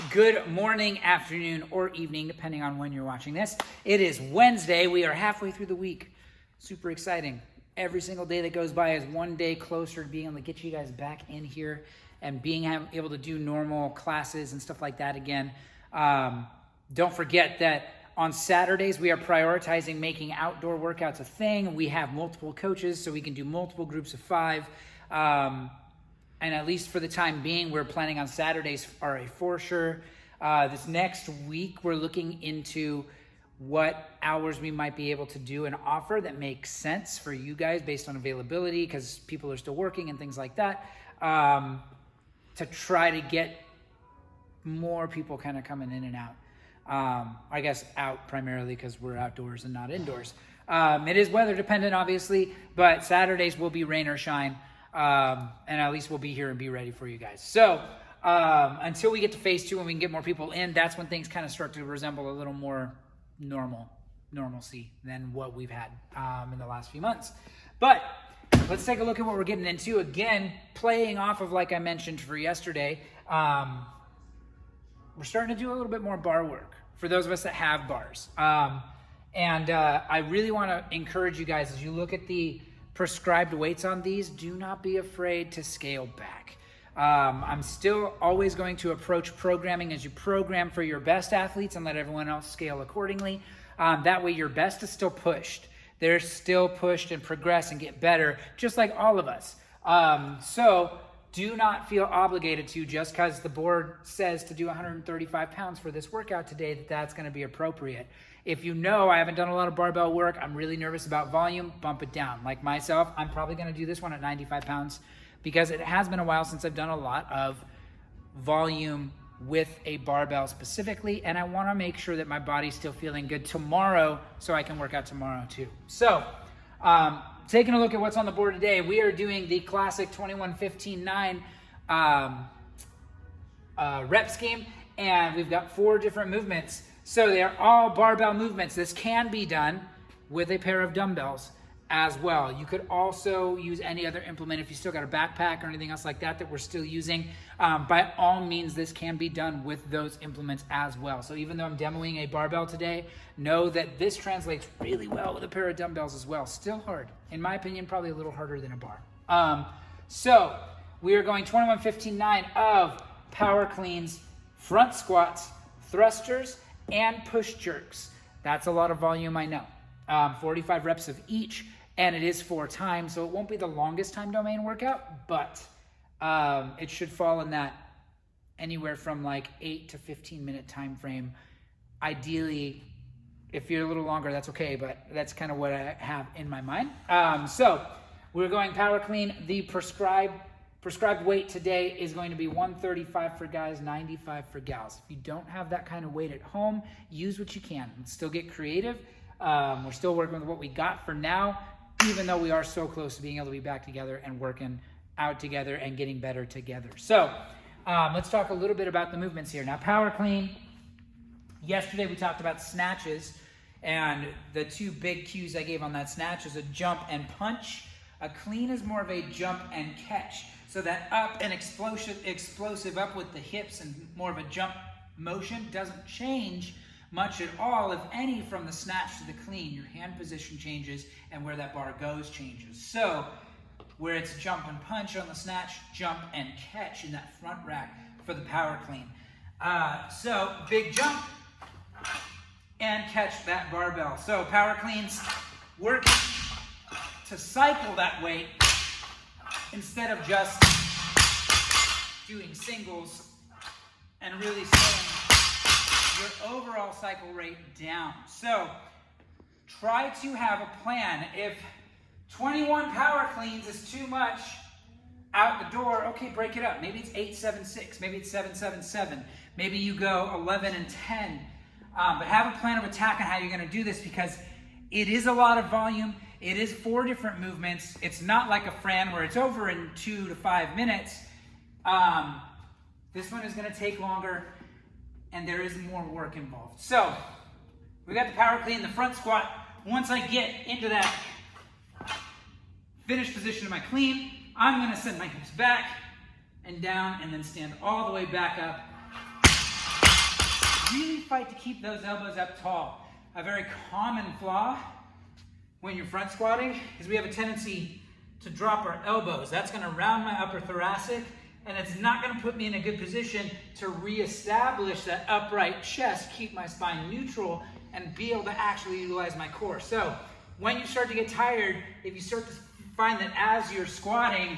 Good morning, afternoon, or evening, depending on when you're watching this. It is Wednesday. We are halfway through the week. Super exciting. Every single day that goes by is one day closer to being able to get you guys back in here and being able to do normal classes and stuff like that again. Don't forget that on Saturdays, we are prioritizing making outdoor workouts a thing. We have multiple coaches, so we can do multiple groups of 5. And at least for the time being, we're planning on Saturdays are a for sure. This next week, we're looking into what hours we might be able to do and offer that makes sense for you guys based on availability, because people are still working and things like that, to try to get more people kind of coming in and out. I guess out primarily because we're outdoors and not indoors. It is weather dependent, obviously, but Saturdays will be rain or shine. And at least we'll be here and be ready for you guys. So until we get to phase 2 and we can get more people in, that's when things kind of start to resemble a little more normalcy than what we've had in the last few months. But let's take a look at what we're getting into. Again, playing off of, like I mentioned for yesterday, we're starting to do a little bit more bar work for those of us that have bars. And I really want to encourage you guys, as you look at the prescribed weights on these, do not be afraid to scale back. I'm still always going to approach programming as you program for your best athletes and let everyone else scale accordingly. That way your best is still pushed. They're still pushed and progress and get better, just like all of us. So do not feel obligated to, just because the board says to do 135 pounds for this workout today, that's going to be appropriate. If you know I haven't done a lot of barbell work, I'm really nervous about volume, bump it down. Like myself, I'm probably going to do this one at 95 pounds because it has been a while since I've done a lot of volume with a barbell specifically, and I want to make sure that my body's still feeling good tomorrow so I can work out tomorrow too. So taking a look at what's on the board today, we are doing the classic 21-15-9 rep scheme, and we've got 4 different movements. So they're all barbell movements. This can be done with a pair of dumbbells as well. You could also use any other implement if you still got a backpack or anything else like that that we're still using. By all means, this can be done with those implements as well. So even though I'm demoing a barbell today, know that this translates really well with a pair of dumbbells as well. Still hard. In my opinion, probably a little harder than a bar. So we are going 21-15-9 of power cleans, front squats, thrusters, and push jerks. That's a lot of volume, I know. 45 reps of each, and it is 4 times, so it won't be the longest time domain workout, but it should fall in that anywhere from like 8 to 15 minute time frame. Ideally, if you're a little longer, that's okay, but that's kind of what I have in my mind. So we're going power clean. The prescribed weight today is going to be 135 for guys, 95 for gals. If you don't have that kind of weight at home, use what you can and still get creative. We're still working with what we got for now, even though we are so close to being able to be back together and working out together and getting better together. So let's talk a little bit about the movements here. Now, power clean, yesterday we talked about snatches, and the 2 big cues I gave on that snatch is a jump and punch. A clean is more of a jump and catch. So that up and explosive up with the hips and more of a jump motion doesn't change much at all, if any, from the snatch to the clean. Your hand position changes and where that bar goes changes. So where it's jump and punch on the snatch, jump and catch in that front rack for the power clean. So big jump and catch that barbell. So power cleans work to cycle that weight instead of just doing singles and really slowing your overall cycle rate down. So try to have a plan. If 21 power cleans is too much out the door, okay, break it up. Maybe it's 8-7-6, maybe it's 7-7-7. Maybe you go 11 and 10. But have a plan of attack on how you're going to do this, because it is a lot of volume. It is 4 different movements. It's not like a Fran where it's over in 2 to 5 minutes. This one is going to take longer, and there is more work involved. So we got the power clean, the front squat. Once I get into that finished position of my clean, I'm going to send my hips back and down and then stand all the way back up really fight to keep those elbows up tall. A very common flaw when you're front squatting is we have a tendency to drop our elbows. That's gonna round my upper thoracic, and it's not gonna put me in a good position to reestablish that upright chest, keep my spine neutral, and be able to actually utilize my core. So when you start to get tired, if you start to find that as you're squatting,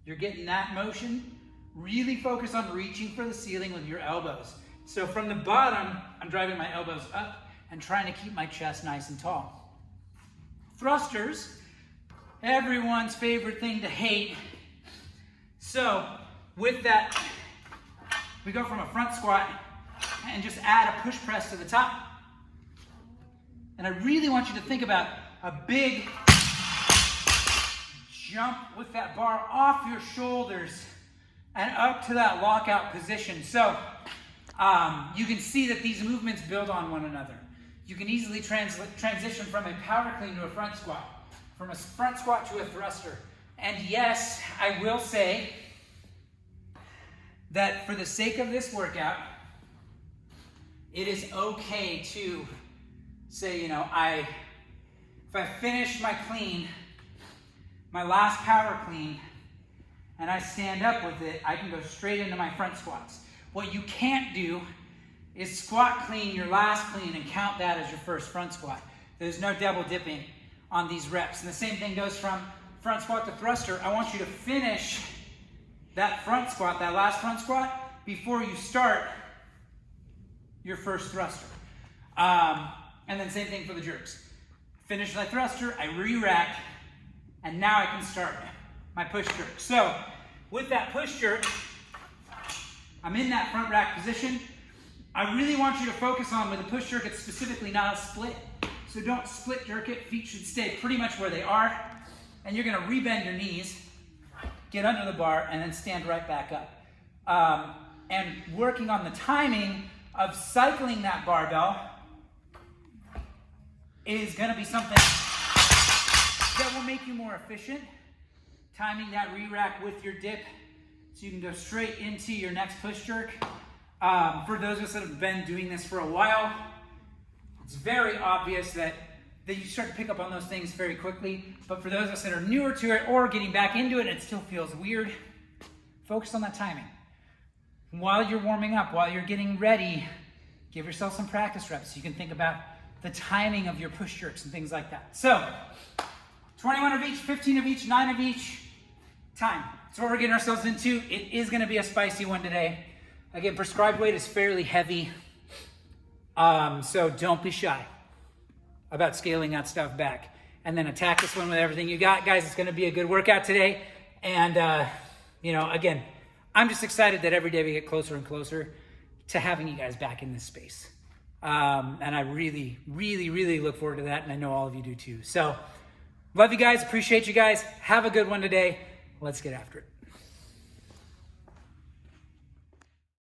you're getting that motion, really focus on reaching for the ceiling with your elbows. So from the bottom, I'm driving my elbows up and trying to keep my chest nice and tall. Thrusters, everyone's favorite thing to hate. So with that, we go from a front squat and just add a push press to the top. And I really want you to think about a big jump with that bar off your shoulders and up to that lockout position. So you can see that these movements build on one another. You can easily transition from a power clean to a front squat, from a front squat to a thruster. And yes, I will say that for the sake of this workout, it is okay to say, you know, if I finish my clean, my last power clean, and I stand up with it, I can go straight into my front squats. What you can't do is squat clean your last clean and count that as your first front squat. There's no double dipping on these reps. And the same thing goes from front squat to thruster. I want you to finish that front squat, that last front squat, before you start your first thruster. And then same thing for the jerks. Finish my thruster, I re-rack, and now I can start my push jerk. So with that push jerk, I'm in that front rack position. I really want you to focus on with a push jerk, it's specifically not a split. So don't split jerk it, feet should stay pretty much where they are. And you're gonna rebend your knees, get under the bar, and then stand right back up. And working on the timing of cycling that barbell is gonna be something that will make you more efficient. Timing that re-rack with your dip so you can go straight into your next push jerk. For those of us that have been doing this for a while, it's very obvious that you start to pick up on those things very quickly. But for those of us that are newer to it or getting back into it and it still feels weird, focus on that timing. While you're warming up, while you're getting ready, give yourself some practice reps so you can think about the timing of your push jerks and things like that. So 21 of each, 15 of each, 9 of each, time. That's what we're getting ourselves into. It is gonna be a spicy one today. Again, prescribed weight is fairly heavy. So don't be shy about scaling that stuff back. And then attack this one with everything you got. Guys, it's gonna be a good workout today. And you know, again, I'm just excited that every day we get closer and closer to having you guys back in this space. And I really, really, really look forward to that. And I know all of you do too. So love you guys, appreciate you guys. Have a good one today. Let's get after it.